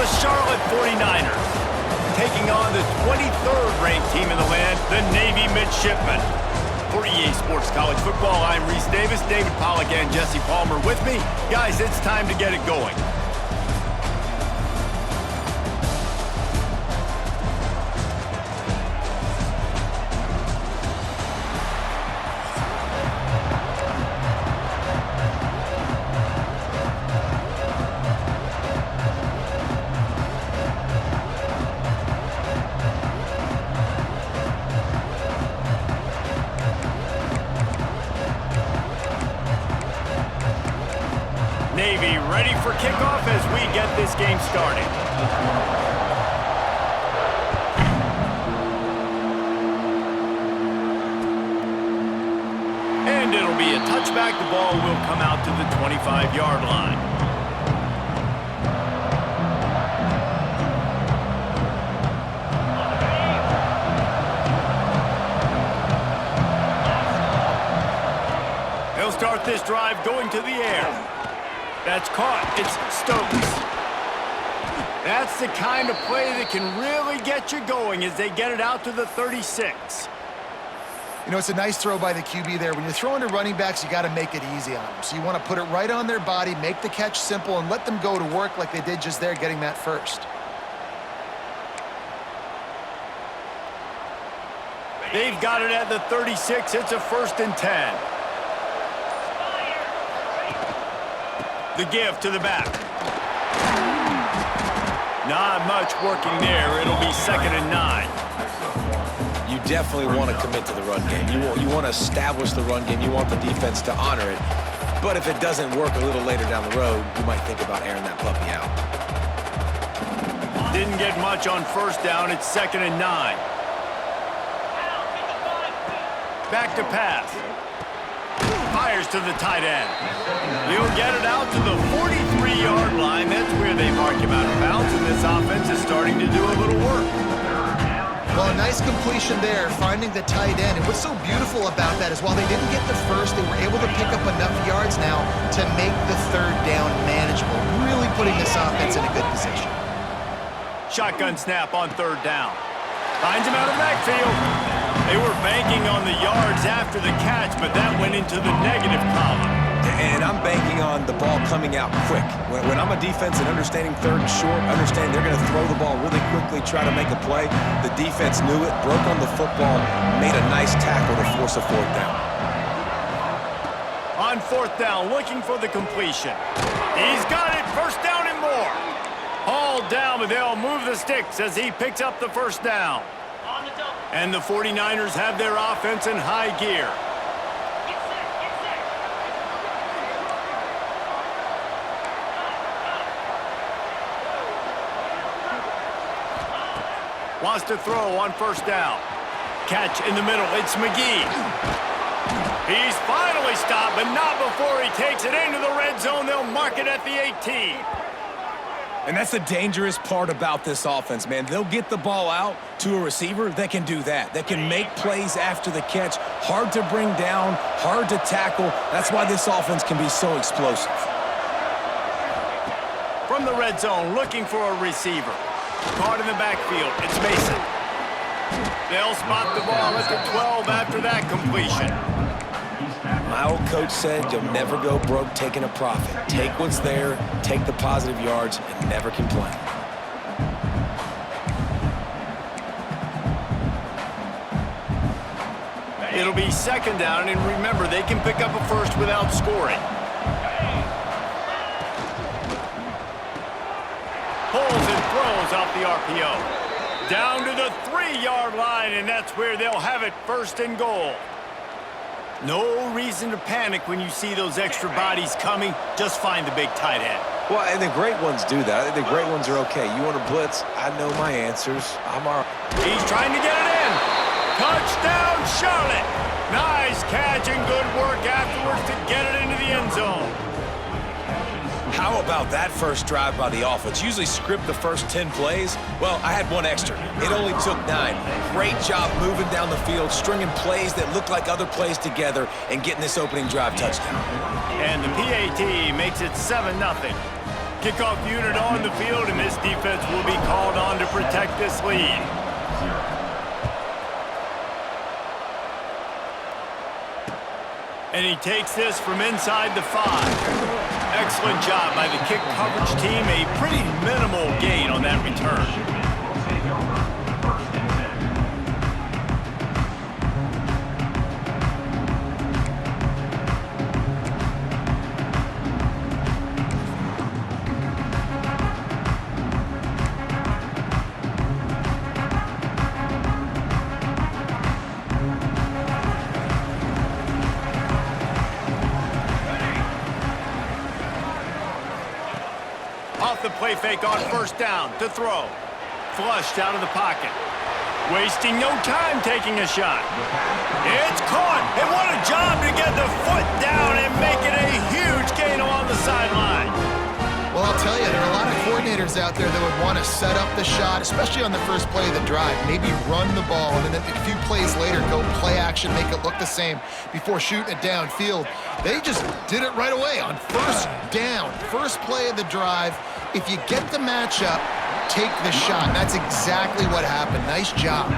the Charlotte 49ers, taking on the 23rd ranked team in the land, the Navy Midshipmen. For EA Sports College Football, I'm Reese Davis, David Pollack and Jesse Palmer with me. Guys, it's time to get it going. Navy ready for kickoff as we get this game started. And it'll be a touchback. The ball will come out to the 25-yard line. They'll start this drive going to the air. That's caught. It's Stokes. That's the kind of play that can really get you going as they get it out to the 36. You know, it's a nice throw by the QB there. When you're throwing to running backs, you got to make it easy on them. So you want to put it right on their body, make the catch simple, and let them go to work like they did just there, getting that first. They've got it at the 36. It's a 1st and 10. The give to the back. Not much working there. It'll be 2nd and 9. You definitely want to commit to the run game. You want to establish the run game. You want the defense to honor it. But if it doesn't work a little later down the road, you might think about airing that puppy out. Didn't get much on 1st down. It's 2nd and 9. Back to pass. Fires to the tight end. He'll get it out to the 43-yard line. That's where they mark him out of bounds, and this offense is starting to do a little work. Well, a nice completion there, finding the tight end. And what's so beautiful about that is while they didn't get the first, they were able to pick up enough yards now to make the 3rd down manageable, really putting this offense in a good position. Shotgun snap on 3rd down. Finds him out of the backfield. They were banking on the yards after the catch, but that went into the negative column. And I'm banking on the ball coming out quick. When I'm a defense and understanding 3rd and short, understanding they're going to throw the ball really quickly, try to make a play, the defense knew it, broke on the football, made a nice tackle to force a 4th down. On 4th down, looking for the completion. He's got it, 1st down and more. Hauled down, but they'll move the sticks as he picks up the 1st down. And the 49ers have their offense in high gear. Wants to throw on 1st down. Catch in the middle. It's McGee. He's finally stopped, but not before he takes it into the red zone. They'll mark it at the 18. And that's the dangerous part about this offense, man. They'll get the ball out to a receiver that can do that. That can make plays after the catch. Hard to bring down, hard to tackle. That's why this offense can be so explosive. From the red zone, looking for a receiver. Caught in the backfield. It's Mason. They'll spot the ball at the 12 after that completion. My old coach said you'll never go broke taking a profit. Take what's there, take the positive yards, and never complain. It'll be 2nd down, and remember, they can pick up a 1st without scoring. Pulls and throws off the RPO. Down to the 3-yard line, and that's where they'll have it, 1st and goal. No reason to panic when you see those extra bodies coming. Just find the big tight end. Well, and the great ones do that. I think the great ones are okay. You want to blitz? I know my answers. I'm all right. He's trying to get it in. Touchdown, Charlotte. Nice catch and good work afterwards to get it into the end zone. How about that first drive by the offense? Usually script the first 10 plays. Well, I had one extra. It only took 9. Great job moving down the field, stringing plays that look like other plays together, and getting this opening drive touchdown. And the PAT makes it 7-0. Kickoff unit on the field, and this defense will be called on to protect this lead. And he takes this from inside the 5. Excellent job by the kick coverage team. A pretty minimal gain on that return. Off the play fake on first down to throw. Flushed out of the pocket. Wasting no time taking a shot. It's caught. And what a job to get the foot down and make it a huge gain along the sideline. Well, I'll tell you, there are a lot of coordinators out there that would want to set up the shot, especially on the first play of the drive. Maybe run the ball, and then a few plays later, go play action, make it look the same before shooting it downfield. They just did it right away on first down, first play of the drive. If you get the matchup, take the shot. That's exactly what happened. Nice job.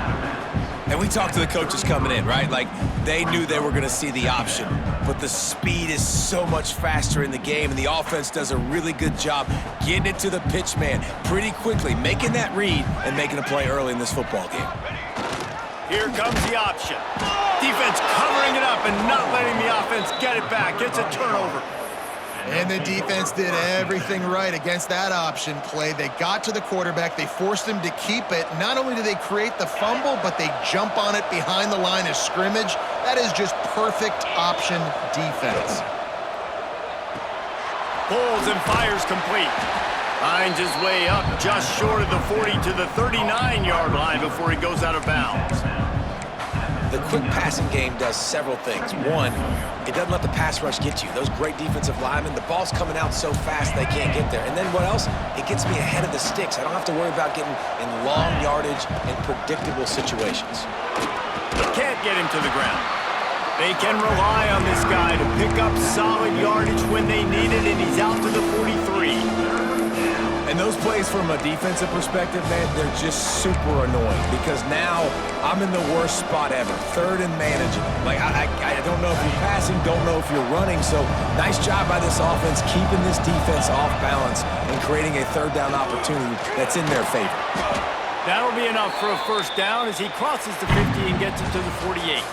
And we talked to the coaches coming in, right? Like, they knew they were going to see the option. But the speed is so much faster in the game, and the offense does a really good job getting it to the pitch man pretty quickly, making that read and making a play early in this football game. Here comes the option. Defense covering it up and not letting the offense get it back. It's a turnover. And the defense did everything right against that option play. They got to the quarterback. They forced him to keep it. Not only do they create the fumble, but they jump on it behind the line of scrimmage. That is just perfect option defense. Pulls and fires complete. Finds his way up just short of the 40 to the 39-yard line before he goes out of bounds. The quick passing game does several things. One, it doesn't let the pass rush get you. Those great defensive linemen, the ball's coming out so fast they can't get there. And then what else? It gets me ahead of the sticks. I don't have to worry about getting in long yardage and predictable situations. Can't get him to the ground. They can rely on this guy to pick up solid yardage when they need it, and he's out to the 43. And those plays from a defensive perspective, man, they're just super annoying because now I'm in the worst spot ever, third and manageable. Like, I don't know if you're passing, don't know if you're running, so nice job by this offense keeping this defense off balance and creating a third down opportunity that's in their favor. That'll be enough for a first down as he crosses the 50 and gets it to the 48.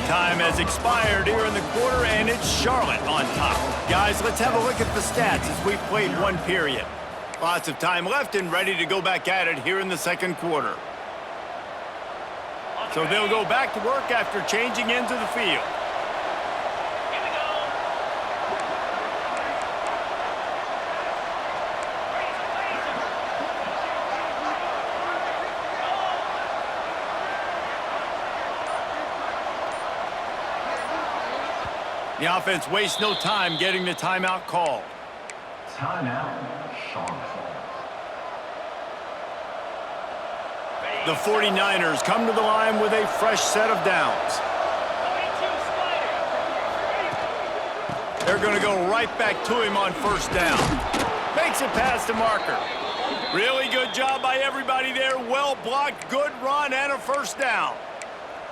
Time has expired here in the quarter, and it's Charlotte on top. Guys, let's have a look at the stats as we've played one period. Lots of time left and ready to go back at it here in the second quarter. So they'll go back to work after changing into the field. The offense wastes no time getting the timeout called. Timeout, Charlotte. The 49ers come to the line with a fresh set of downs. They're going to go right back to him on first down. Makes it past the marker. Really good job by everybody there. Well blocked, good run, and a first down.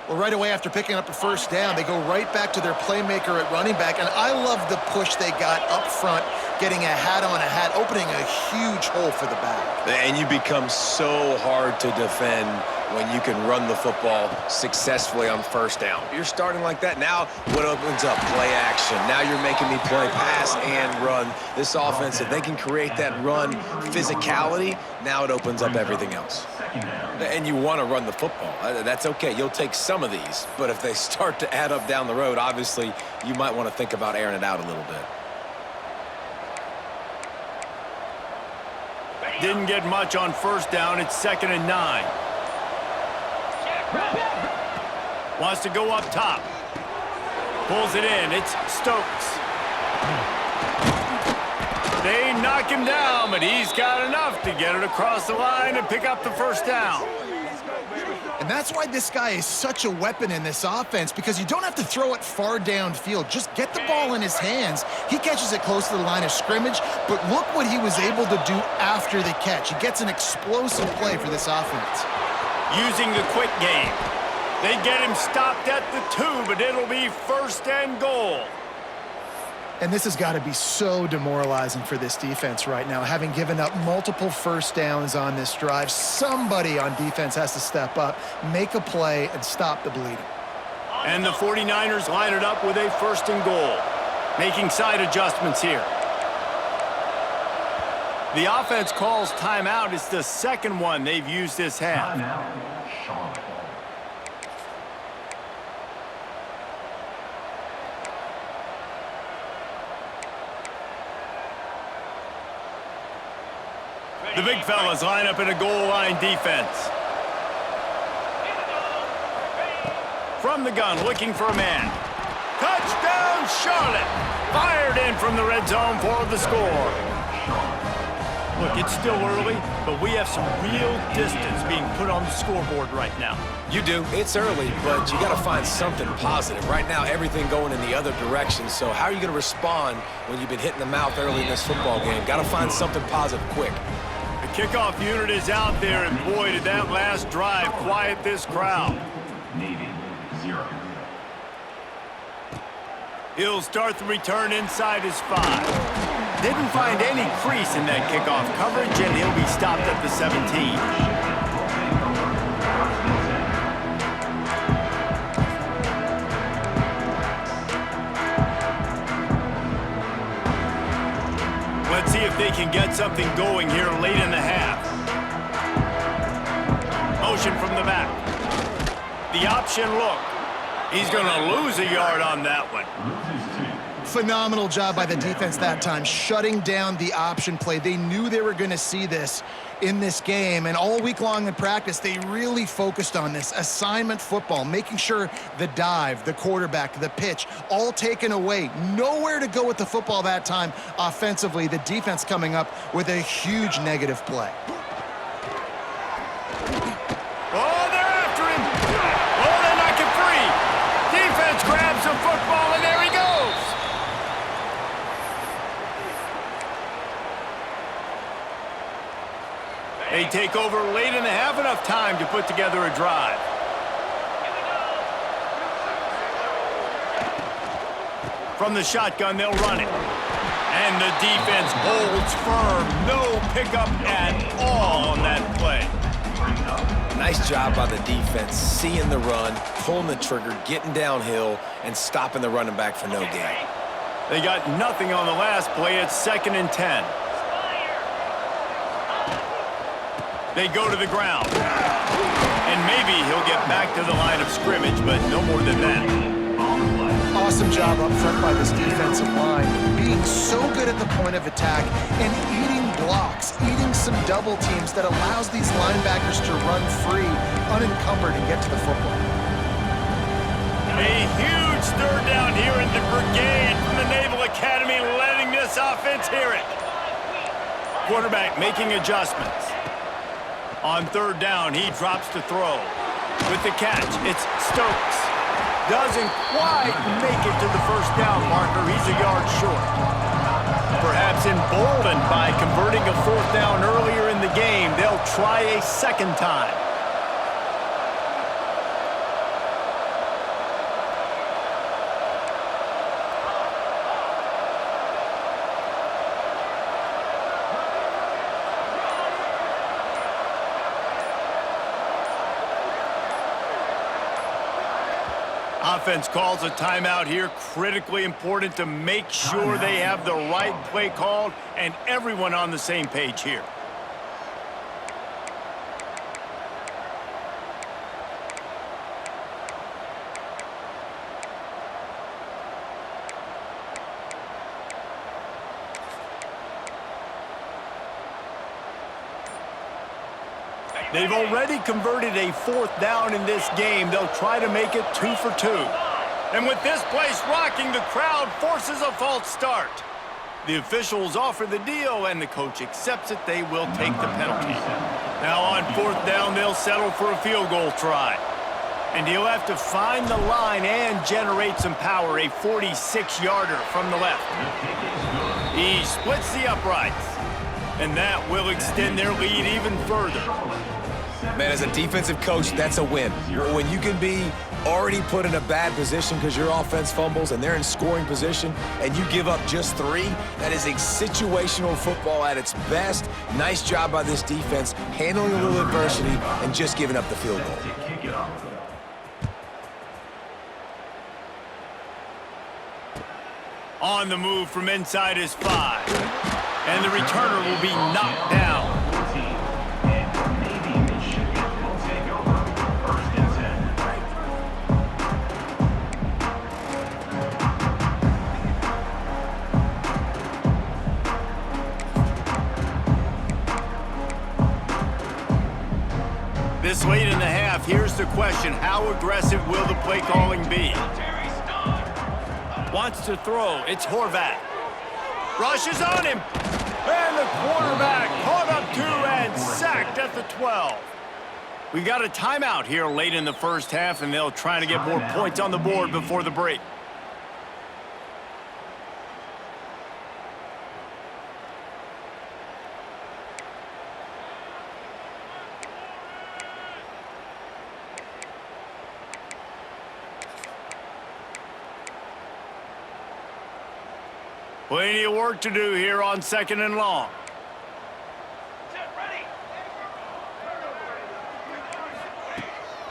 Well, right away after picking up a first down, they go right back to their playmaker at running back. And I love the push they got up front, getting a hat on a hat, opening a huge hole for the back. And you become so hard to defend when you can run the football successfully on first down. You're starting like that. Now what opens up? Play action. Now you're making me play pass and run. This offense, if they can create that run physicality, now it opens up everything else. And you want to run the football. That's okay. You'll take some of these. But if they start to add up down the road, obviously you might want to think about airing it out a little bit. Didn't get much on first down. It's 2nd and 9. Wants to go up top. Pulls it in. It's Stokes. They knock him down, but he's got enough to get it across the line and pick up the first down. And that's why this guy is such a weapon in this offense, because you don't have to throw it far downfield. Just get the ball in his hands. He catches it close to the line of scrimmage, but look what he was able to do after the catch. He gets an explosive play for this offense. Using the quick game. They get him stopped at the 2, but it'll be 1st and goal. And this has got to be so demoralizing for this defense right now, having given up multiple first downs on this drive. Somebody on defense has to step up, make a play, and stop the bleeding. And the 49ers line it up with a 1st and goal, making side adjustments here. The offense calls timeout. It's the second one they've used this half. Timeout, Charlotte. The big fellas line up in a goal line defense. From the gun, looking for a man. Touchdown, Charlotte! Fired in from the red zone for the score. Look, it's still early, but we have some real distance being put on the scoreboard right now. You do. It's early, but you got to find something positive. Right now, everything going in the other direction. So how are you going to respond when you've been hit in the mouth early in this football game? Got to find something positive quick. The kickoff unit is out there, and boy, did that last drive quiet this crowd. Navy, 0. He'll start the return inside his 5. Didn't find any crease in that kickoff coverage, and he'll be stopped at the 17. Let's see if they can get something going here late in the half. Motion from the back. The option look. He's going to lose a yard on that one. Phenomenal job by the defense that time, shutting down the option play. They knew they were going to see this in this game, and all week long in practice, they really focused on this assignment football, making sure the dive, the quarterback, the pitch, all taken away. Nowhere to go with the football that time offensively. The defense coming up with a huge negative play. Oh, they're after him. Oh, they knock it free. Defense grabs the football, and there he goes. They take over late and they have enough time to put together a drive. From the shotgun, they'll run it. And the defense holds firm. No pickup at all on that play. Nice job by the defense, seeing the run, pulling the trigger, getting downhill, and stopping the running back for no gain. They got nothing on the last play. It's 2nd and 10. They go to the ground. And maybe he'll get back to the line of scrimmage, but no more than that. Awesome job up front by this defensive line, being so good at the point of attack and eating blocks, eating some double teams that allows these linebackers to run free, unencumbered, and get to the football. A huge third down here in the brigade from the Naval Academy, letting this offense hear it. Quarterback making adjustments. On 3rd down, he drops to throw. With the catch, it's Stokes. Doesn't quite make it to the 1st down marker. He's a yard short. Perhaps emboldened by converting a 4th down earlier in the game, they'll try a 2nd time. Offense calls a timeout here. Critically important to make sure they have the right play called and everyone on the same page here. They've already converted a 4th down in this game. They'll try to make it 2 for 2. And with this place rocking, the crowd forces a false start. The officials offer the deal, and the coach accepts it. They will take the penalty. Now on 4th down, they'll settle for a field goal try. And he'll have to find the line and generate some power, a 46-yarder from the left. He splits the uprights, and that will extend their lead even further. Man, as a defensive coach, that's a win. When you can be already put in a bad position because your offense fumbles and they're in scoring position and you give up just 3, that is a situational football at its best. Nice job by this defense, handling a little adversity and just giving up the field goal. On the move from inside is 5. And the returner will be knocked down. This late in the half, here's the question. How aggressive will the play calling be? Wants to throw. It's Horvat. Rushes on him. And the quarterback caught up 2 and sacked at the 12. We got a timeout here late in the first half, and they'll try to get more points on the board before the break. Plenty of work to do here on 2nd and long.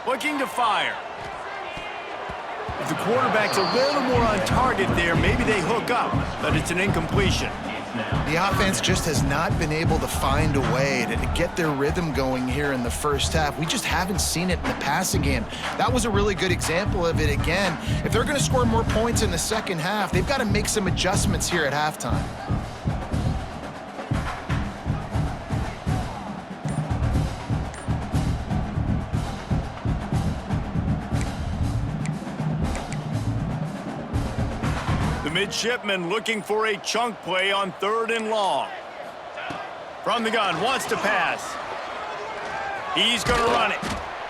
Looking to fire. If the quarterback's a little more on target there, maybe they hook up, but it's an incompletion. The offense just has not been able to find a way to get their rhythm going here in the first half. We just haven't seen it in the passing game. That was a really good example of it again. If they're going to score more points in the second half, they've got to make some adjustments here at halftime. The midshipman looking for a chunk play on 3rd and long. From the gun, wants to pass. He's going to run it.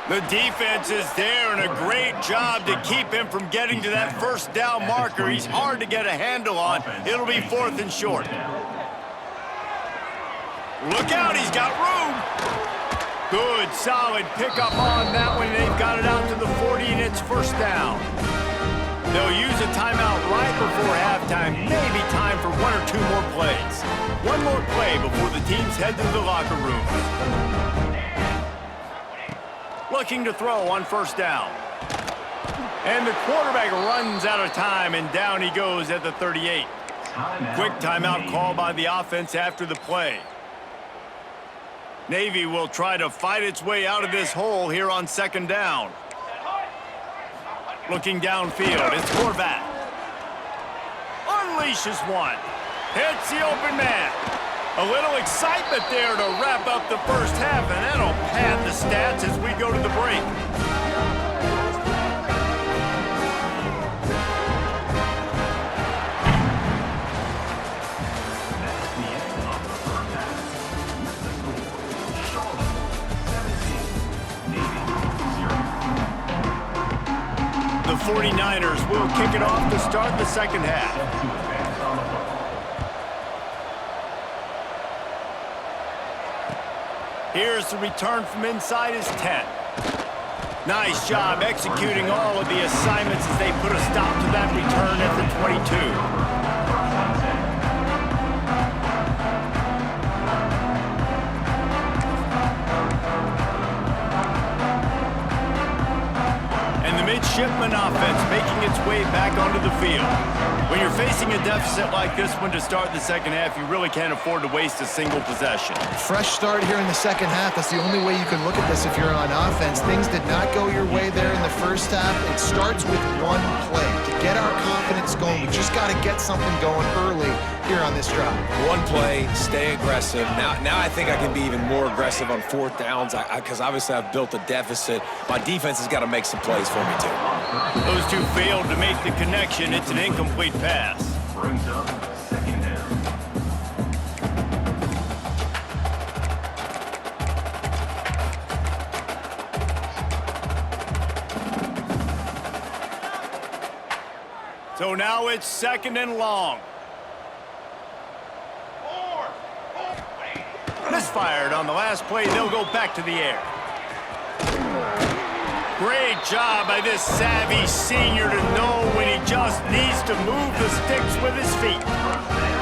The defense is there, and a great job to keep him from getting to that first down marker. He's hard to get a handle on. It'll be 4th and short. Look out, he's got room. Good, solid pickup on that one. They've got it out to the 40, and it's 1st down. They'll use a timeout right before halftime. Maybe time for 1 or 2 more plays. One more play before the teams head to the locker room. Looking to throw on 1st down. And the quarterback runs out of time, and down he goes at the 38. Quick timeout call by the offense after the play. Navy will try to fight its way out of this hole here on 2nd down. Looking downfield, it's Horvat. Unleashes one. Hits the open man. A little excitement there to wrap up the first half, and that'll pad the stats as we go to the break. The 49ers will kick it off to start the second half. Here's the return from inside his 10. Nice job executing all of the assignments as they put a stop to that return at the 22. Midshipman offense making its way back onto the field. When you're facing a deficit like this one to start the second half, you really can't afford to waste a single possession. Fresh start here in the second half. That's the only way you can look at this if you're on offense. Things did not go your way there in the first half. It starts with one play. To get our confidence going, we just got to get something going early here on this drive. One play, stay aggressive. Now I think I can be even more aggressive on 4th downs because obviously I've built a deficit. My defense has got to make some plays for me too. Those two failed to make the connection. It's an incomplete pass. Brings up 2nd down. So now it's 2nd and long. Misfired on the last play. They'll go back to the air. Great job by this savvy senior to know when he just needs to move the sticks with his feet.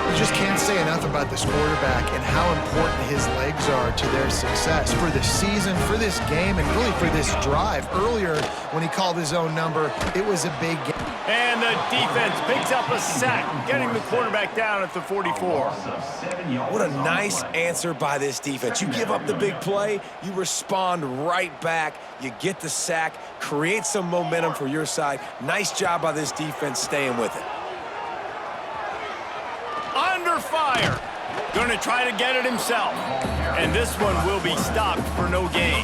You just can't say enough about this quarterback and how important his legs are to their success for the season, for this game, and really for this drive. Earlier, when he called his own number, it was a big game. And the defense picks up a sack, getting the quarterback down at the 44. What a nice answer by this defense. You give up the big play, you respond right back, you get the sack, create some momentum for your side. Nice job by this defense staying with it. Under fire. Going to try to get it himself. And this one will be stopped for no gain.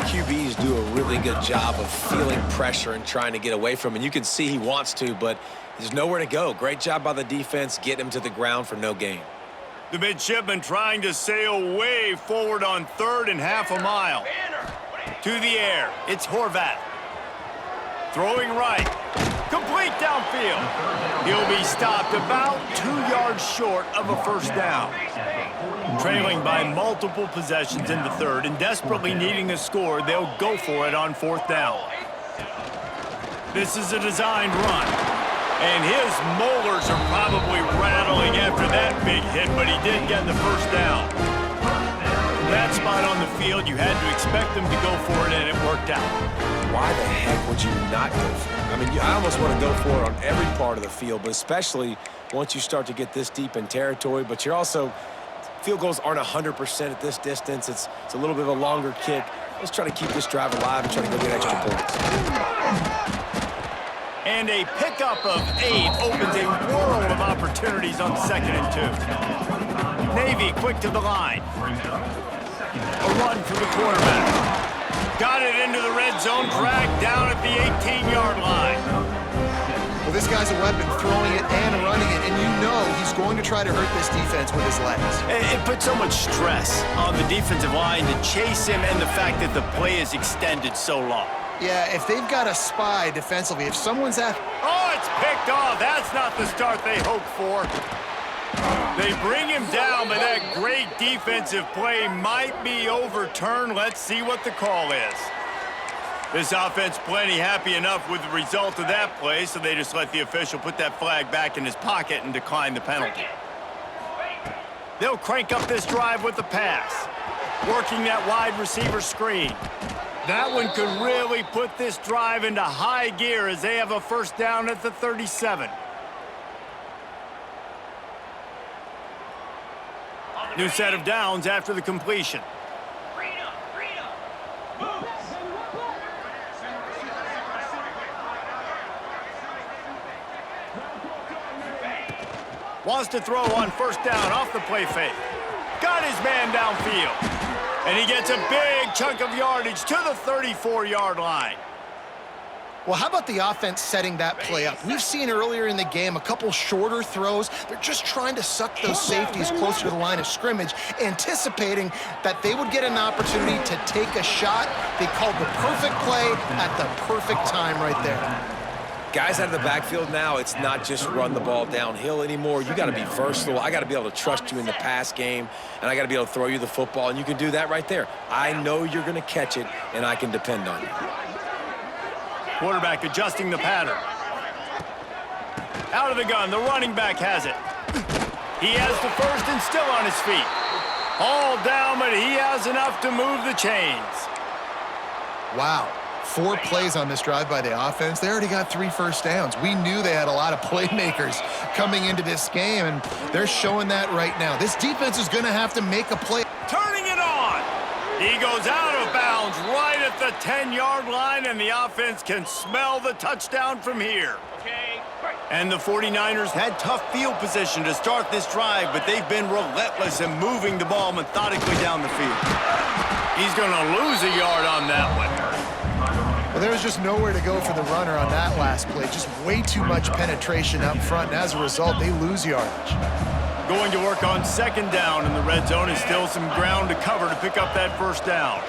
QBs do a really good job of feeling pressure and trying to get away from it. You can see he wants to, but there's nowhere to go. Great job by the defense, getting him to the ground for no gain. The midshipman trying to sail way forward on 3rd and half a mile. To the air, it's Horvath. Throwing right. Complete downfield. He'll be stopped about 2 yards short of a first down. Trailing by multiple possessions in the 3rd and desperately needing a score, they'll go for it on 4th down. This is a designed run. And his molars are probably rattling after that big hit, but he did get the first down. From that spot on the field, you had to expect them to go for it, and it worked out. Why the heck would you not go for it? I mean, I almost want to go for it on every part of the field, but especially once you start to get this deep in territory. But you're also, field goals aren't 100% at this distance. It's a little bit of a longer kick. Let's try to keep this drive alive and try to go get extra points. And a pickup of 8 opens a world of opportunities on 2nd and 2. Navy quick to the line. A run for the quarterback. Got it into the red zone, dragged down at the 18-yard line. Well, this guy's a weapon, throwing it and running it, and you know he's going to try to hurt this defense with his legs. It puts so much stress on the defensive line to chase him and the fact that the play is extended so long. Yeah, if they've got a spy defensively, if someone's at... Oh, it's picked off. That's not the start they hoped for. They bring him down, but that great defensive play might be overturned. Let's see what the call is. This offense plenty happy enough with the result of that play, so they just let the official put that flag back in his pocket and decline the penalty. They'll crank up this drive with the pass, working that wide receiver screen. That one could really put this drive into high gear as they have a first down at the 37. New set of downs after the completion. Wants to throw on first down off the play fake. Got his man downfield. And he gets a big chunk of yardage to the 34-yard line. Well, how about the offense setting that play up? We've seen earlier in the game a couple shorter throws. They're just trying to suck those safeties closer to the line of scrimmage, anticipating that they would get an opportunity to take a shot. They called the perfect play at the perfect time right there. Guys out of the backfield now, it's not just run the ball downhill anymore. You got to be versatile. I got to be able to trust you in the pass game, and I got to be able to throw you the football, and you can do that right there. I know you're going to catch it, and I can depend on you. Quarterback adjusting the pattern. Out of the gun, the running back has it. He has the first and still on his feet. All down, but he has enough to move the chains. Wow. 4 plays on this drive by the offense. They already got 3 first downs. We knew they had a lot of playmakers coming into this game, and they're showing that right now. This defense is going to have to make a play. Turning it on. He goes out of bounds right at the 10-yard line, and the offense can smell the touchdown from here. And the 49ers had tough field position to start this drive, but they've been relentless in moving the ball methodically down the field. He's going to lose a yard on that one. Well, there was just nowhere to go for the runner on that last play. Just way too much penetration up front, and as a result, they lose yardage. Going to work on second down in the red zone, and still some ground to cover to pick up that first down.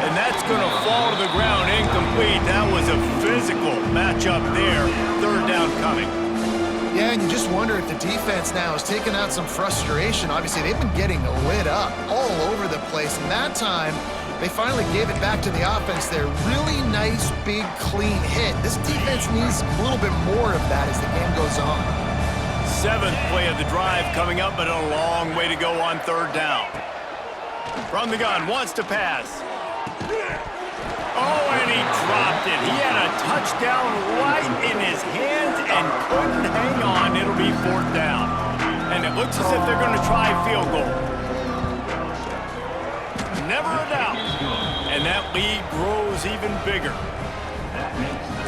And that's going to fall to the ground incomplete. That was a physical matchup there. Third down coming. Yeah, and you just wonder if the defense now is taking out some frustration. Obviously, they've been getting lit up all over the place. And that time, they finally gave it back to the offense there. Really nice, big, clean hit. This defense needs a little bit more of that as the game goes on. Seventh play of the drive coming up, but a long way to go on third down. From the gun, wants to pass. Oh, and he dropped it. He had a touchdown right in his hands and couldn't hang on. It'll be fourth down. And it looks as if they're going to try a field goal. Never a doubt. And that lead grows even bigger.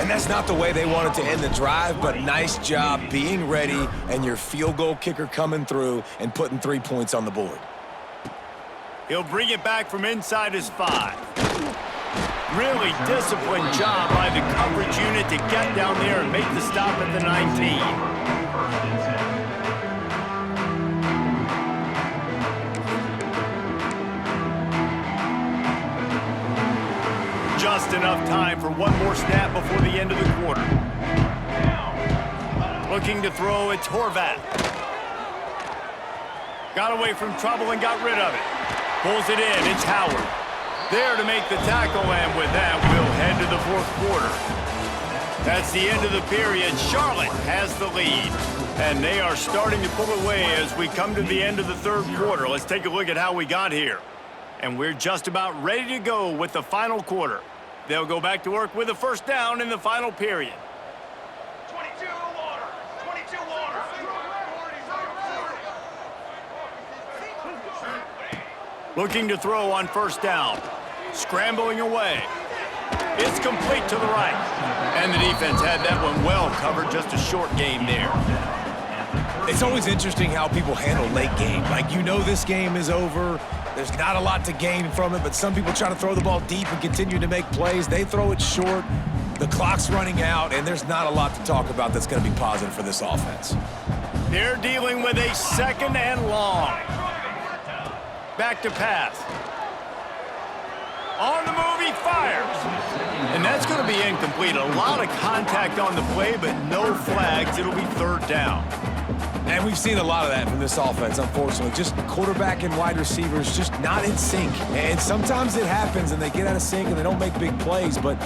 And that's not the way they wanted to end the drive, but nice job being ready and your field goal kicker coming through and putting 3 points on the board. He'll bring it back from inside his 5. Really disciplined job by the coverage unit to get down there and make the stop at the 19. Just enough time for one more snap before the end of the quarter. Looking to throw, it's Horvath. Got away from trouble and got rid of it. Pulls it in, it's Howard. There to make the tackle, and with that, we'll head to the fourth quarter. That's the end of the period. Charlotte has the lead, and they are starting to pull away as we come to the end of the third quarter. Let's take a look at how we got here. And we're just about ready to go with the final quarter. They'll go back to work with a first down in the final period. 22 water! 22 water! Looking to throw on first down. Scrambling away. It's complete to the right. And the defense had that one well covered. Just a short game there. It's always interesting how people handle late game. Like, you know this game is over. There's not a lot to gain from it, but some people try to throw the ball deep and continue to make plays. They throw it short. The clock's running out, and there's not a lot to talk about that's going to be positive for this offense. They're dealing with a second and long. Back to pass. On the move, he fires. And that's going to be incomplete. A lot of contact on the play, but no flags. It'll be third down. And we've seen a lot of that from this offense, unfortunately. Just quarterback and wide receivers just not in sync. And sometimes it happens, and they get out of sync, and they don't make big plays. But,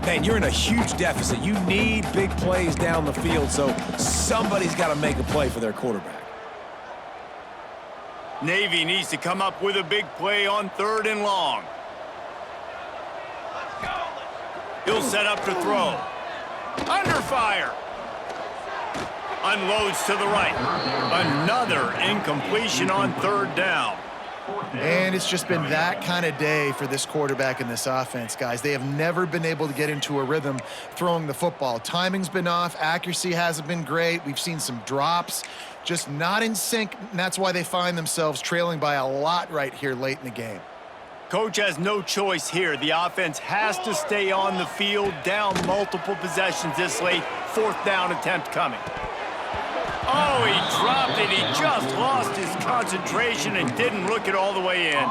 man, you're in a huge deficit. You need big plays down the field, so somebody's got to make a play for their quarterback. Navy needs to come up with a big play on third and long. He'll set up to throw. Under fire. Unloads to the right. Another incompletion on third down. And it's just been that kind of day for this quarterback and this offense, guys. They have never been able to get into a rhythm throwing the football. Timing's been off. Accuracy hasn't been great. We've seen some drops. Just not in sync, and that's why they find themselves trailing by a lot right here late in the game. Coach has no choice here. The offense has to stay on the field, down multiple possessions this late. Fourth down attempt coming. Oh, he dropped it. He just lost his concentration and didn't look it all the way in.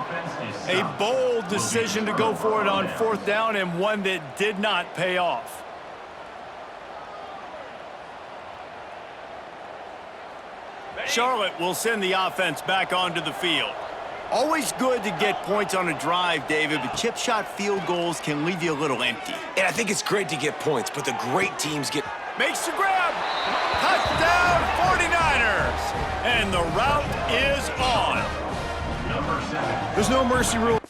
A bold decision to go for it on fourth down, and one that did not pay off. Charlotte will send the offense back onto the field. Always good to get points on a drive, David, but chip shot field goals can leave you a little empty. And I think it's great to get points, but the great teams get... Makes the grab. Touchdown, 49ers. And the route is on. There's no mercy rule.